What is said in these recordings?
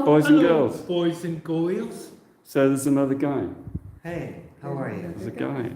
Boys and girls. Boys and girls. So there's another guy. Hey, how are you? There's a guy.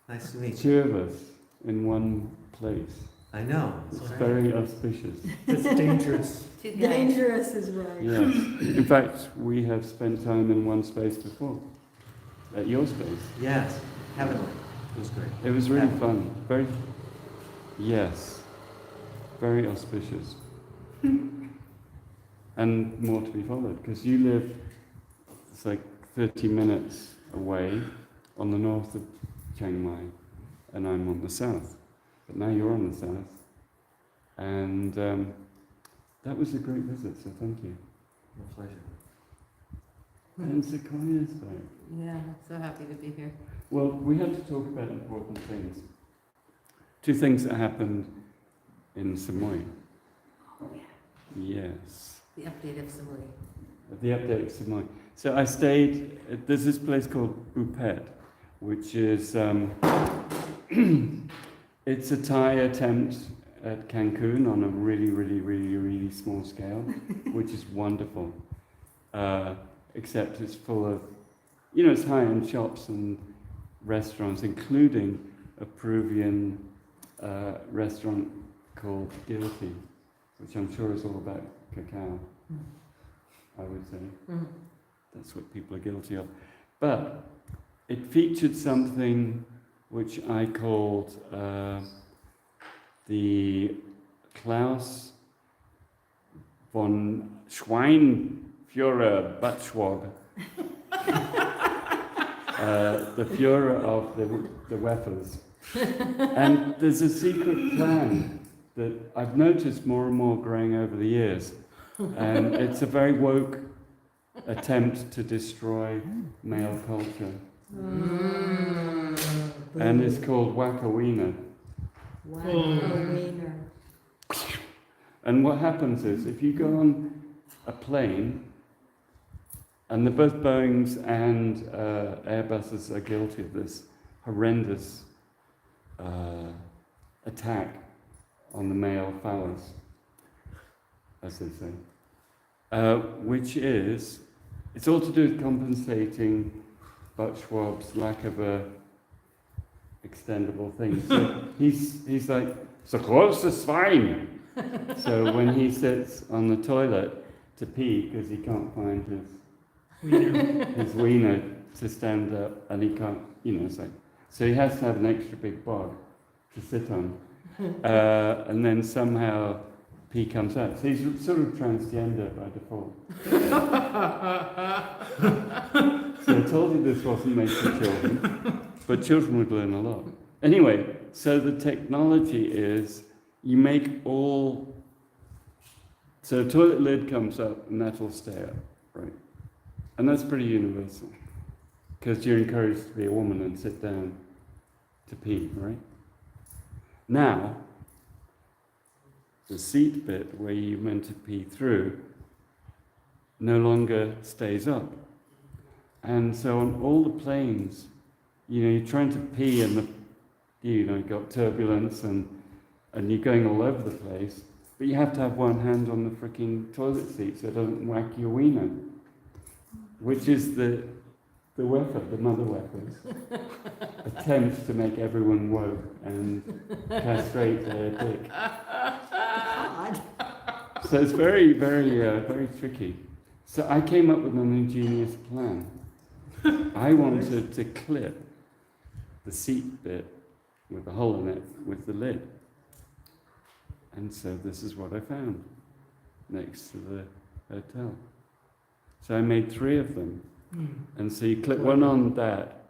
Nice to meet you. Two of us in one place. I know. It's very auspicious. It's dangerous. Dangerous is right. Yes. In fact, we have spent time in one space before. At your space. Yes, heavenly. It was great. It was really Heavenly. fun. Very, yes. Very auspicious. And more to be followed, because you live, it's like 30 minutes away on the north of Chiang Mai, and I'm on the south. But now you're on the south. And that was a great visit, so thank you. My pleasure. And Sequoia's back. Yeah, I'm so happy to be here. Well, we have to talk about important things. Two things that happened in Samoy. Oh, yeah. Yes. The update of Samoy. The update of Samoy. So I stayed, there's this place called Upet, which is, it's a Thai attempt at Cancun on a really small scale, which is wonderful. Except it's full of, it's high-end shops and restaurants, including a Peruvian restaurant called Guilty, which I'm sure is all about cacao, I would say. Mm. That's what people are guilty of. But it featured something which I called the Klaus von Schweinführer Buttschwab. The Führer of the Weffers. And there's a secret plan that I've noticed more and more growing over the years. And it's a very woke attempt to destroy male culture. And it's called Wakawina. Wiener. And what happens is, if you go on a plane, and both Boeings and Airbuses are guilty of this horrendous attack on the male phallus, as they say, which is, it's all to do with compensating Buttschwab's lack of a extendable thing. So he's like, so close to swine. So when he sits on the toilet to pee, because he can't find his wiener to stand up, and he can't, it's like, so he has to have an extra big bog to sit on. And then somehow pee comes out. So he's sort of transgender by default. So I told you this wasn't made for children, but children would learn a lot. Anyway, so the technology is you make all, so a toilet lid comes up and that'll stay up, right? And that's pretty universal, because you're encouraged to be a woman and sit down to pee, right? Now, the seat bit where you're meant to pee through no longer stays up. And so on all the planes, you're trying to pee and you've got turbulence and you're going all over the place, but you have to have one hand on the freaking toilet seat so it doesn't whack your wiener, which is the Weffer, the mother Weffers, attempt to make everyone woke and castrate their dick. So it's very, very tricky. So I came up with an ingenious plan. I wanted to clip the seat bit with a hole in it with the lid. And so this is what I found next to the hotel. So I made 3 of them. And so you clip one on that,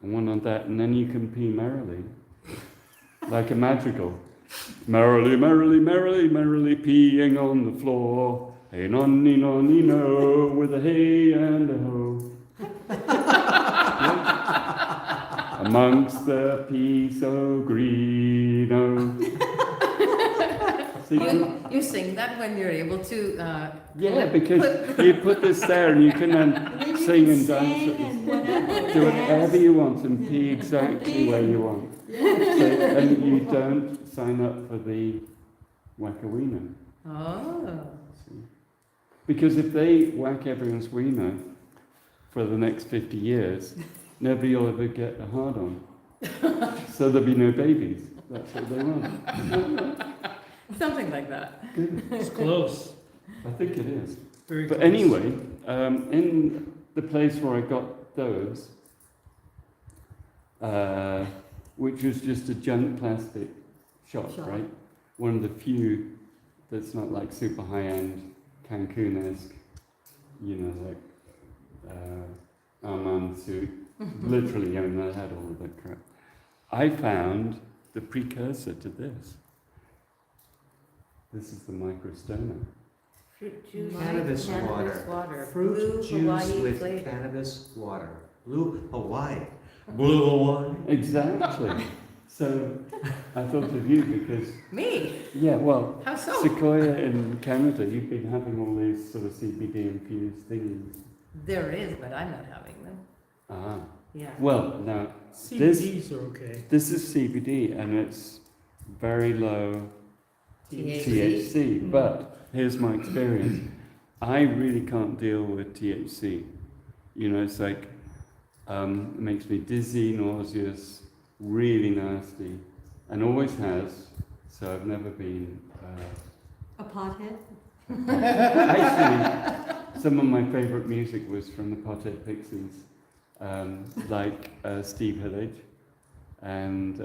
and one on that, and then you can pee merrily, like a madrigal. Merrily, merrily, merrily, merrily peeing on the floor. Hey, nonny, nonny, no, with a hey and a ho. Yeah. Amongst the pea so green, oh. You sing that when you're able to. Yeah, because you put this there and you can sing and dance. Do whatever you want and pee exactly where you want. So, and you don't sign up for the Wakawina. Oh. Because if they whack everyone's wiener for the next 50 years, nobody will ever get a hard-on. So there'll be no babies. That's what they want. Something like that. It's close. I think it is. Very But close. anyway, in the place where I got those, which was just a junk plastic shop, right? One of the few that's not like super high-end Cancun-esque, you know, like Armand suit. Literally, I mean, I had all of that crap. I found the precursor to this. This is the microstoner. Fruit juice. Cannabis water. Fruit Blue juice Hawaii with flavor. cannabis water. Blue Hawaii. Blue Hawaii. Exactly. So I thought of you because, Me? yeah, well, How so? Sequoia in Canada, you've been having all these sort of CBD infused things. There is, but I'm not having them. Ah. Yeah. Well, now, CBDs are okay. this is CBD and it's very low THC, but here's my experience. I really can't deal with THC. You know, it's like, it makes me dizzy, nauseous, really nasty, and always has, so I've never been... A pothead? Actually, some of my favourite music was from the Pothead Pixies, like Steve Hillage and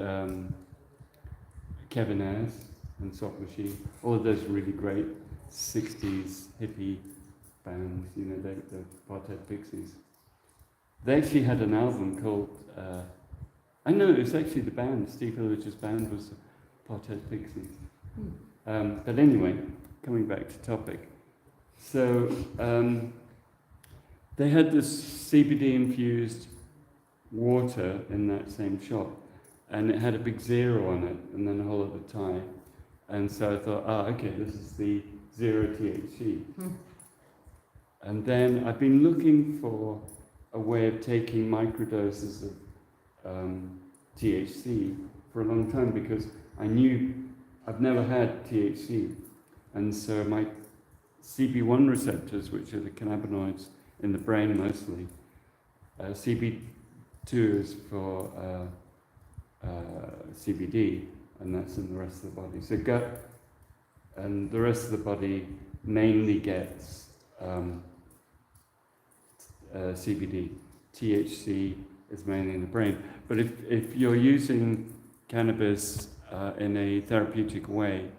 Kevin Ayers and Soft Machine, all of those really great 60s hippie bands, you know, the Pothead Pixies. They actually had an album called, I know it was actually the band, Steve Hillage's band was Pothead Pixies. But anyway, coming back to topic. So they had this CBD infused water in that same shop, and it had a big zero on it, and then a whole other tie. And so I thought, okay, this is the zero THC. And then I've been looking for a way of taking microdoses of THC for a long time because I knew I've never had THC. And so my CB1 receptors, which are the cannabinoids in the brain mostly, CB2 is for CBD, and that's in the rest of the body. So gut and the rest of the body mainly gets CBD. THC is mainly in the brain. But if you're using cannabis in a therapeutic way,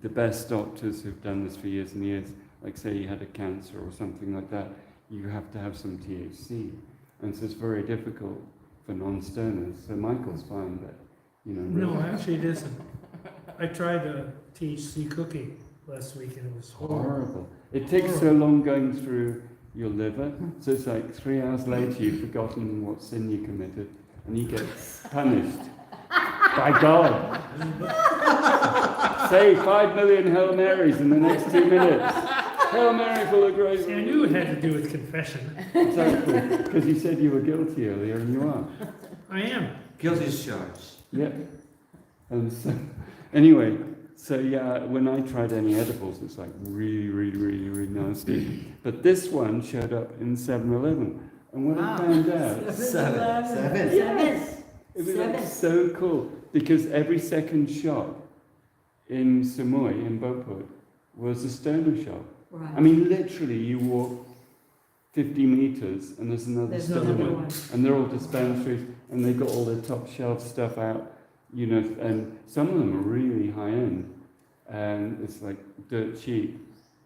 the best doctors who've done this for years and years, like say you had a cancer or something like that, you have to have some THC. And so it's very difficult for non-stoners. So Michael's fine, but, you know... No, actually it isn't. I tried a THC cookie last week and it was horrible. Horrible. It takes so long going through your liver, so it's like 3 hours later you've forgotten what sin you committed, and you get punished by God. Say 5 million Hail Marys in the next 2 minutes. Hail Mary full of grace. See, I knew it had to do with confession. Exactly, because you said you were guilty earlier, and you are. I am. Guilty as charged. Yeah. And so, anyway, so yeah, when I tried any edibles, it's like really nasty. But this one showed up in 7-Eleven. And when I found out, Seven. Yes. it was like so cool. Because every second shop in Samoy, in Beauport, was a stoner shop. Right. I mean, literally, you walk 50 meters and there's another There's stoner. another one. And they're all dispensaries, and they've got all their top shelf stuff out, you know, and some of them are really high end, and it's like dirt cheap,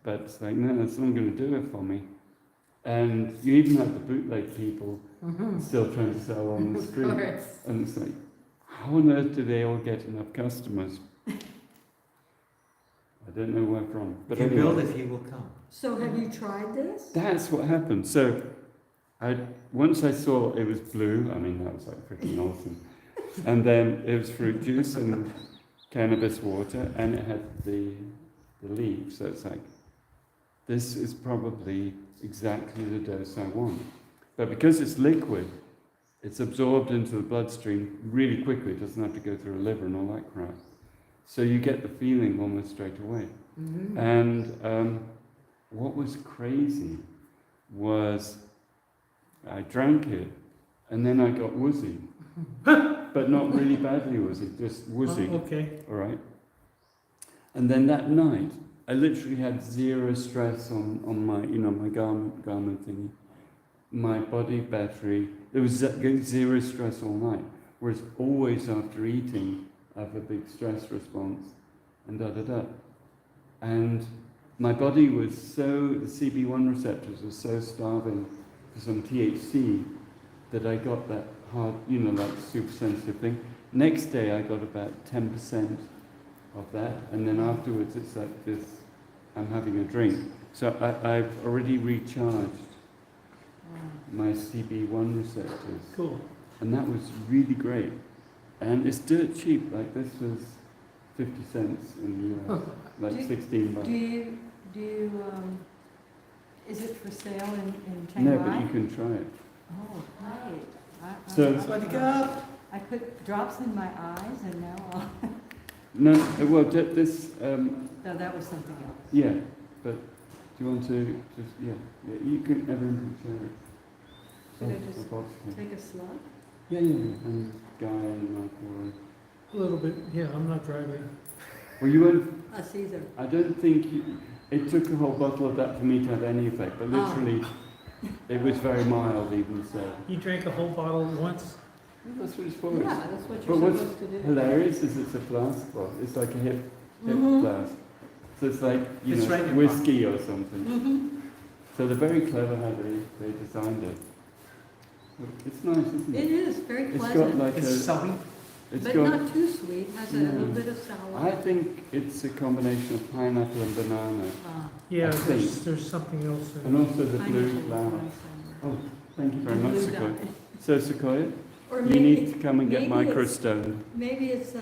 but it's like, no, that's not going to do it for me. And you even have the bootleg people still trying to sell on the Of street, course. and it's like, how on earth do they all get enough customers? I don't know where from, but If you anyway. build it, he will come. So have you tried this? That's what happened. So, once I saw it was blue, I mean, that was like freaking awesome. And then it was fruit juice and cannabis water, and it had the leaf. So it's like, this is probably exactly the dose I want. But because it's liquid, it's absorbed into the bloodstream really quickly. It doesn't have to go through a liver and all that crap. So you get the feeling almost straight away. And what was crazy was I drank it, and then I got woozy. But not really badly woozy, just woozy. Oh, okay. All right. And then that night, I literally had zero stress on my, my garment thingy, my body battery. There was zero stress all night. Whereas always after eating, I have a big stress response, and da. And my body was the CB1 receptors were so starving for some THC that I got that hard, like super sensitive thing. Next day I got about 10% of that, and then afterwards it's like this, I'm having a drink. So I've already recharged my CB1 receptors. Cool. And that was really great. And it's dirt cheap, like this was 50 cents in the US, like Do- 16 bucks. Do you, is it for sale in Chiang No, Mai? but you can try it. Oh, great. So- Somebody up. I put drops in my eyes and now I'll, No, well, this, no, that was something else. yeah, but do you want to just, yeah, you can, everyone can share it. Should I Oh, just a box, yeah. take a slug? Yeah, and Guy and Michael. A little bit, yeah, I'm not driving. Well, you won't, Us either. I don't think, it took a whole bottle of that for me to have any effect, but literally, it was very mild even so. You drank a whole bottle once? That's what it's for. Yeah, that's what But you're what's supposed to do. hilarious is it's a flask bottle. It's like a hip Mhm. flask. So it's like, It's right in your whiskey or something. Mm-hmm. So they're very clever how they designed it. It's nice, isn't It it? is very It's got pleasant, like It's a, sweet. it's but got, not too sweet, has a No. little bit of sour. I think it's a combination of pineapple and banana. Ah, Yeah, I there's, think. there's something else in And it. also the blue pineapple flower. is nice Oh, thank you very and much, blue Sequoia. dye. So Sequoia, Or you maybe, need to come and get maybe it's- microstone. maybe it's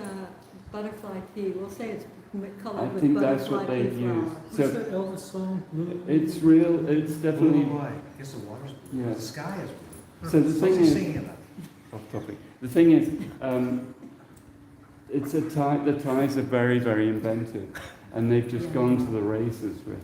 butterfly pea, we'll say it's I colored with think that's what butterfly pea they've used. flowers. So What's that Elvis song? Blue? it's real, it's definitely, Blue eye. I guess the water's blue. Yeah. The sky is blue. so the What's thing he is, singing about? off topic. The thing is, it's a tie. The ties are very, very inventive, and they've just Yeah. gone to the races with.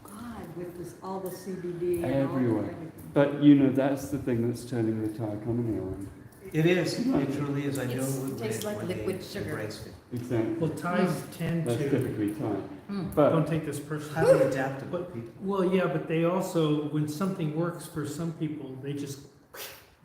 God, with this, all the CBD and all the Everywhere. everything. But that's the thing that's turning the Thai economy around. It is. It truly is. I know It's- it would tastes like when they liquid sugar. embraced it. Exactly. Well, Thais tend That's to, typically Thai. Mm. But don't take this personally. Highly adaptable But- people. Well, yeah, but they also, when something works for some people, they just,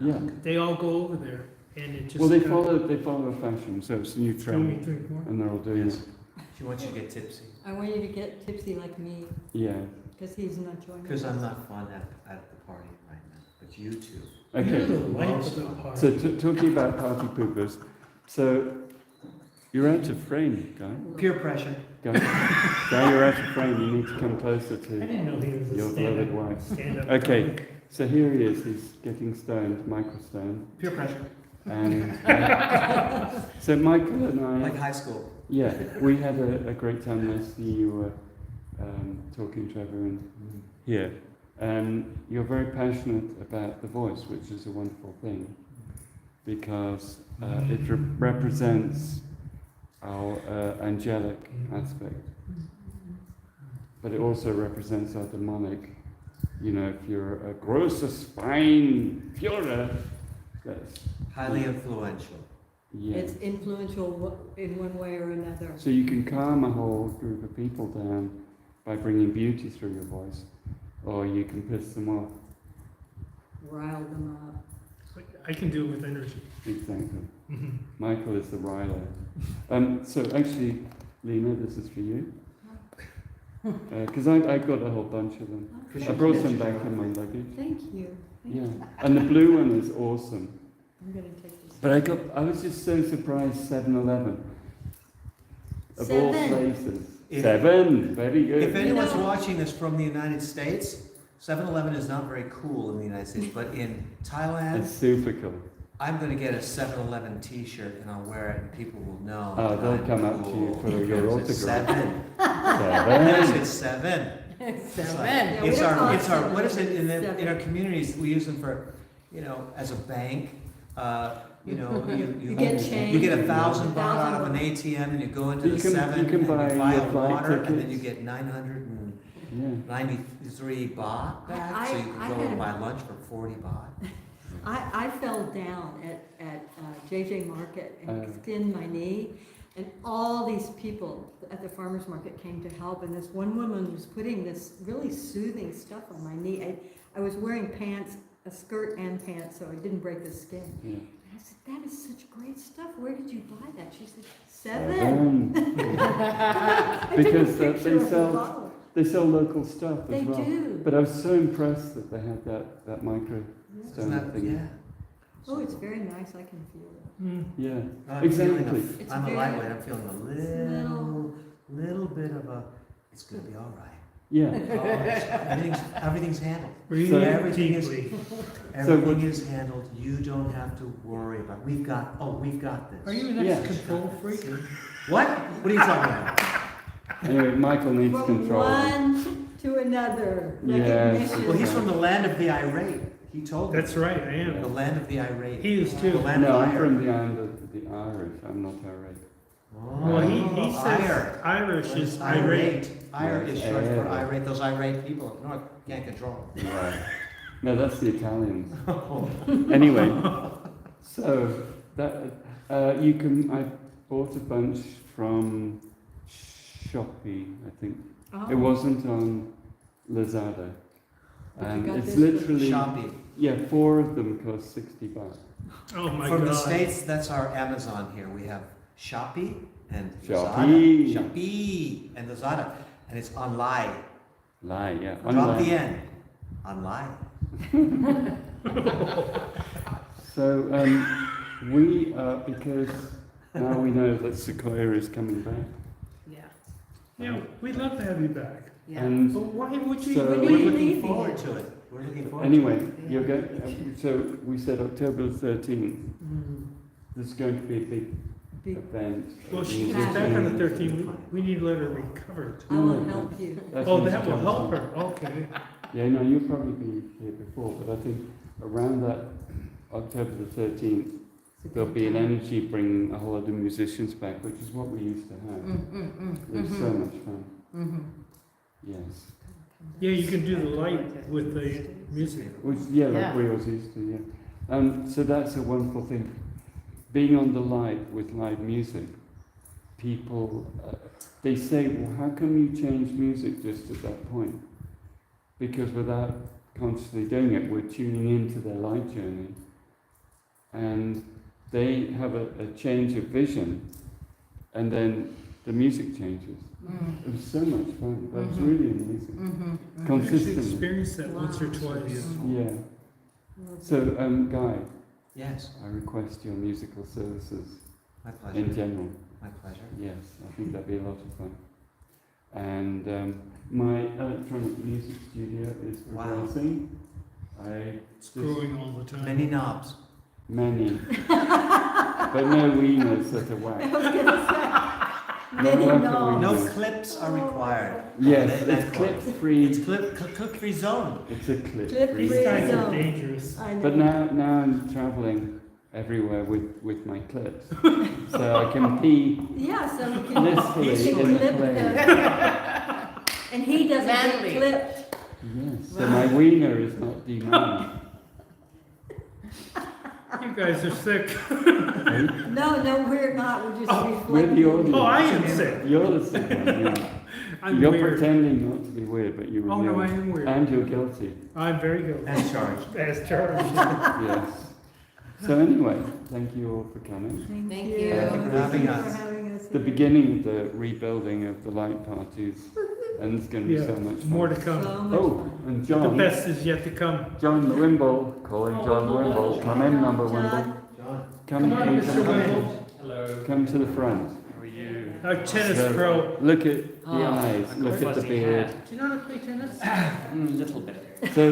yeah. they all go over there, and it just. Well, they follow a fashion, so it's a new Can we trend, drink more? and they're all doing Yes. it. She wants you to get tipsy. I want you to get tipsy like me, Yeah. because he's not joining us. Because I'm not fun at the party right now. But you two. You're Okay. the life of the party. So talking about party poopers, so you're out of frame, Guy. Peer pressure. Guy, you're out of frame. You need to come closer I to didn't know he was your a beloved stand-up, wife. stand-up. Okay. comic. So here he is. He's getting stoned, microstone, Peer pressure. and so Michael and I, Like high school. yeah, we had a great time listening. You were talking to everyone here, and you're very passionate about the voice, which is a wonderful thing, because it represents our angelic aspect, but it also represents our demonic. If you're a grosses Fein Führer, that's Highly influential. yeah. It's influential in one way or another. So you can calm a whole group of people down by bringing beauty through your voice, or you can piss them off. Rile them up. I can do it with energy. Exactly. Mhm. Michael is the riler. So actually, Lena, this is for you. Because I got a whole bunch of them. I brought some back in my luggage. Thank you. Thank Yeah. you. And the blue one is awesome. I'm gonna take this. But I was just so surprised 7-Eleven. Of all 7. places. If- 7! Very good. If anyone's You know- watching this from the United States, 7-Eleven is not very cool in the United States, but in Thailand, It's super cool. I'm going to get a 7-Eleven t-shirt and I'll wear it and people will know. Oh, that they'll I'm come up to you cool for your because it's autograph. 7. Yes, 7! it's 7. Seven. Yeah, we It's don't call our, it it's our, 7, what is it, in it's our 7. communities, we use them for, as a bank, you get you change. get 1,000 baht out of an ATM and you go into You the can- 7 you can and buy you buy your a flight water and then tickets. you get 900 and Yeah. 93 baht back, so you could I go had and a- buy lunch for 40 baht. I fell down at JJ Market and Oh. skinned my knee, and all these people at the farmer's market came to help, and this one woman was putting this really soothing stuff on my knee. I was wearing pants, a skirt and pants, so I didn't break the skin. Yeah. I said, that is such great stuff. Where did you buy that? She said, 7. Because Picture they of the sell bottle. they sell local stuff as They well. do. But I was so impressed that they had that micro Yeah. Isn't stone that, thing. yeah. Oh, it's very nice. I can feel it. Mm. Yeah. I'm Exactly. feeling It's I'm a very- lightweight, I'm feeling a Little- little bit of a, it's gonna be all right. Yeah. Everything's handled. Breathe So- Everything is- deeply. Everything is handled, you don't have to worry about, we've got this. Are you an Yeah. ex-control freak? What? What are you talking about? Anyway, Michael needs From control. one to another. Yes. Recognition. Well, he's from the land of the irate, he told me. That's right, I am. The land of the irate. He is The too. land No, of I'm ire. from the island of the Irish. I'm not Irish. Well, he says Ire. Irish is irate. Ire is short for Yeah. irate, those irate people up north can't control. Right. No, that's the Italians. Anyway, so that you can. I bought a bunch from Shopee. I think Oh. it wasn't on Lazada, But you and got it's this with literally Shopee. yeah. 4 of them cost 60 baht. Oh my From god. the States, that's our Amazon here. We have Shopee and Shopee. Lazada. Shopee and Lazada. And it's online. Lie, yeah. Drop Online. the N. Online. So we because now we know that Sequoia is coming back, Yeah, Yeah, we'd love to have you back. yeah. and But why would you? So- When We're are you looking leaving? forward to it. We're looking forward anyway, to it. you're going. So we said October 13th. Mm. There's going to be a big Big- event. Well, she gets back on the 13th. We need to let her recover I too. will help you. That's Oh, when that she will comes help on. her. Okay. Yeah, no, you'll probably be here before, but I think around that October the 13th, there'll be an energy bringing a whole lot of musicians back, which is what we used to have. It was so much fun. Yes. Yeah, you can do the light with the music. Which, yeah, like Yeah. we always used to, yeah. So that's a wonderful thing. Being on the light with live music, people, they say, well, how come you change music just at that point? Because without consciously doing it, we're tuning into their light journey. And they have a change of vision, and then the music changes. It was so much fun. That was really amazing. I've actually Consistently. experienced that once or Wow. twice. Yeah. So, Guy, Yes, I request your musical services my in pleasure. general. My pleasure. Yes, I think that'd be a lot of fun. And my electronic music studio is Wow. progressing. I It's growing all the time. Many knobs. many, but no wieners that are I whacked. was gonna say, Not many like the knobs. No wieners. clips are required. Yes, That- it's that's clip what- free. It's clip-free zone. It's a clip Clip-free free. These guys are zone. dangerous. I know. But now I'm travelling everywhere with my clips, so I can pee Yeah, so you can, blissfully you can in the clip plane. and he doesn't Manly. get clipped. Yes, so my wiener is not demanded. You guys are sick. No, we're not, we're just we're the reflecting. audience. Oh, I am sick. You're the sick one, yeah. I'm You're weird. pretending not to be weird, but you're Oh no, I real. am weird. And you're guilty, I'm very good. As charged. As charged. yes. So anyway, thank you all for coming. Thank you. you. Thank you for having Thank you us. for having us The here. beginning of the rebuilding of the light parties, and it's going to be Yeah, so much fun. more to come. So much Oh, fun. and The John, best is yet to come. John Wimble, calling John Wimble. Come in, number Wimble. John. John. Come, Come on, please, Mr. come in. Wimble. Hello. Come to the front. How are you? Our tennis So, pro. Look at the Oh, eyes, I've got look at the fuzzy beard. hair. Do you know how to play tennis? Little bit. So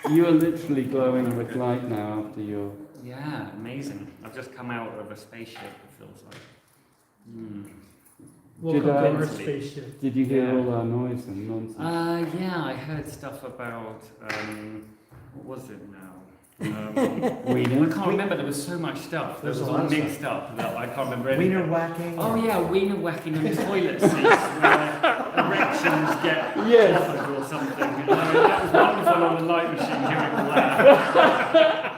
you are literally glowing with light now after your. Yeah, amazing. I've just come out of a spaceship, it feels like. Welcome Did to I- our spaceship. Did you hear Yeah. all our noise and nonsense? Yeah, I heard stuff about, what was it now? I Wiener? can't remember, there was so much stuff. There There's was a all lot of mixed up that I can't remember anything. Wiener whacking. Oh yeah, wiener whacking on toilet seats. Where erections get Yes. offered or something. You know, that was wonderful on the light machine doing all that.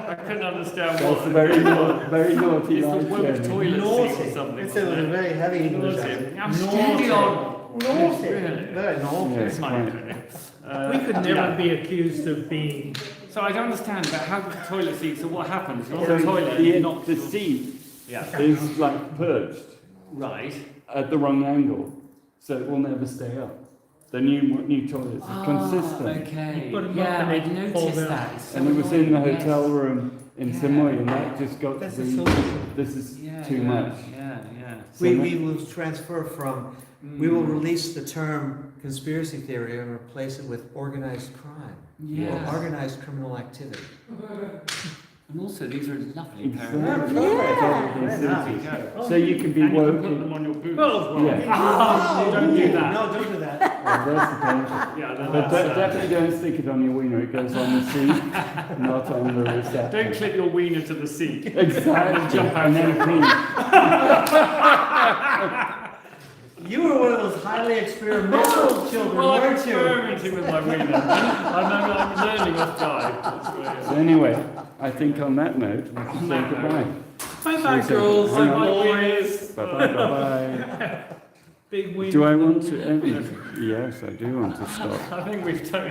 I couldn't understand That's what. a very naughty It's the light women's journey. toilet seat or Naughty. something. It's a wasn't it? very heavy English Naughty. accent. I'm steady on. Naughty. Really? Very naughty. Yes, It's funny, quite. really. We could never yeah. be accused of being, So I don't understand about how the toilet seat. So what happens? You're on So the toilet. the, you're not the seat Yeah. is like perched Right. at the wrong angle, so it will never stay up. The new toilets are consistent. Okay. Put 'em up Yeah, and I they noticed fall down. that. It's so And it was in the annoying, hotel yes. room in Yeah. Samoy, and that just got That's to a be, solution. this is Yeah, too yeah, much. Yeah, yeah. So We that- will transfer from, we will release the term conspiracy theory and replace it with organized crime. Yeah. Or organized criminal activity. And also, these are lovely Exactly. pairs. Yeah. There you go. So you can be And you can put woken. them on your boots Well, as well. Yeah. Don't do that. No, don't do that. Well, that's the danger. Yeah, then But that's, definitely don't stick it on your wiener. It goes on the seat, not on the receptacle. don't clip your wiener to the seat. Exactly. Jump out And then pee. You were one of those highly experimental children, Well, I'm weren't you? experimenting with my wiener. I'm learning off guide. That's what it is. So anyway, I think on that note, we can say that goodbye. bye-bye So- girls, hang on. boys, Bye-bye, bye-bye. big wings. Do I want to end? Yes, I do want to stop. I think we've totally